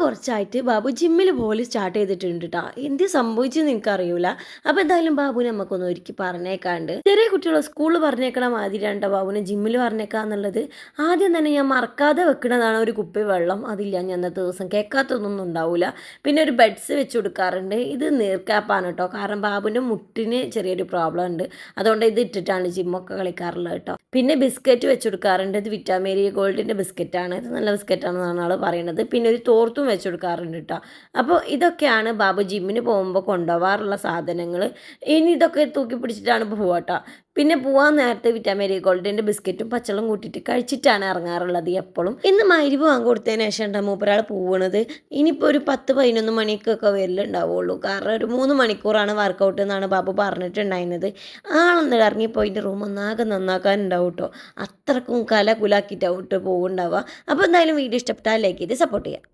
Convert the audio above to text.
കുറച്ചായിട്ട് ബാബു ജിമ്മിൽ പോലും സ്റ്റാർട്ട് ചെയ്തിട്ടുണ്ട് ട്ടോ. എന്ത് സംഭവിച്ചെന്ന് എനിക്കറിയൂല. അപ്പോൾ എന്തായാലും ബാബുവിനെ നമുക്കൊന്ന് ഒരുക്കി പറഞ്ഞേക്കാണ്ട്. ചെറിയ കുട്ടികളെ സ്കൂളിൽ പറഞ്ഞേക്കണ മാതിരിയാണ് ട്ടോ ബാബുവിനെ ജിമ്മിൽ പറഞ്ഞേക്കാന്നുള്ളത്. ആദ്യം തന്നെ ഞാൻ മറക്കാതെ വെക്കുന്നതാണ് ഒരു കുപ്പി വെള്ളം. അതില്ല ഞാൻ അന്നത്തെ ദിവസം കേൾക്കാത്തൊന്നും ഉണ്ടാവില്ല. പിന്നെ ഒരു ബെഡ്സ് വെച്ച് കൊടുക്കാറുണ്ട്. ഇത് നീർക്കാപ്പാണ് കേട്ടോ. കാരണം ബാബുവിൻ്റെ മുട്ടിന് ചെറിയൊരു പ്രോബ്ലം ഉണ്ട്. അതുകൊണ്ട് ഇത് ഇട്ടിട്ടാണ് ജിമ്മൊക്കെ കളിക്കാറുള്ളത് കേട്ടോ. പിന്നെ ബിസ്ക്കറ്റ് വെച്ച് കൊടുക്കാറുണ്ട്. ഇത് വിറ്റാമേരി ഗോൾഡിൻ്റെ ബിസ്ക്കറ്റാണ്. ഇത് നല്ല ബിസ്ക്കറ്റാണെന്നാണ് ആൾ പറയുന്നത്. പിന്നെ ഒരു തോർത്തും വെച്ച് കൊടുക്കാറുണ്ട് കേട്ടോ. അപ്പോൾ ഇതൊക്കെയാണ് ബാബു ജിമ്മിന് പോകുമ്പോൾ കൊണ്ടുപോകാറുള്ള സാധനങ്ങൾ. ഇനി ഇതൊക്കെ തൂക്കി പിടിച്ചിട്ടാണ് പോവുക കേട്ടോ. പിന്നെ പോകാൻ നേരത്തെ വിറ്റാമിൻ ഗോൾഡിൻ്റെ ബിസ്ക്കറ്റും പച്ചവെള്ളം കൂട്ടിയിട്ട് കഴിച്ചിട്ടാണ് ഇറങ്ങാറുള്ളത് എപ്പോഴും. ഇന്ന് മഗ്‌രിബ് ബാങ്ക് കൊടുത്തതിന് ശേഷം ഉണ്ടാകും മൂപ്പരാൾ പോവുന്നത്. ഇനിയിപ്പോൾ ഒരു 10-11 മണിക്കൊക്കെ വരലുണ്ടാവുള്ളൂ. കാരണം ഒരു 3 മണിക്കൂറാണ് വർക്കൗട്ട് എന്നാണ് ബാബു പറഞ്ഞിട്ടുണ്ടായിരുന്നത്. ആളൊന്നും ഇറങ്ങിപ്പോയിട്ട് റൂം ഒന്നാകെ നന്നാക്കാനുണ്ടാവും കേട്ടോ. അത്രക്കും കല കുലാക്കിയിട്ടാവും പോകുന്നുണ്ടാവുക. അപ്പോൾ എന്തായാലും വീഡിയോ ഇഷ്ടപ്പെട്ടാൽ ലൈക്ക് ചെയ്ത് സപ്പോർട്ട് ചെയ്യാം.